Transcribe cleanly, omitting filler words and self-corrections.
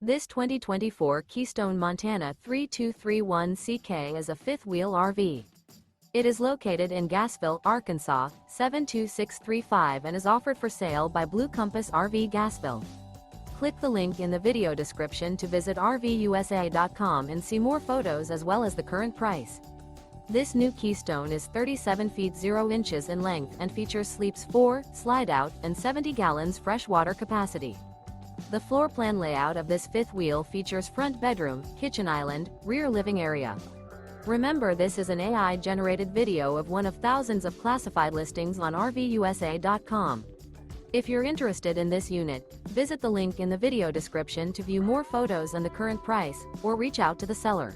This 2024 Keystone Montana 3231CK is a fifth-wheel RV. It is located in Gassville, Arkansas, 72635 and is offered for sale by Blue Compass RV Gassville. Click the link in the video description to visit RVUSA.com and see more photos as well as the current price. This new Keystone is 37 feet 0 inches in length and features sleeps 4, slide-out, and 70 gallons fresh water capacity. The floor plan layout of this fifth wheel features front bedroom, kitchen island, rear living area. Remember, this is an AI-generated video of one of thousands of classified listings on RVUSA.com. If you're interested in this unit, visit the link in the video description to view more photos and the current price, or reach out to the seller.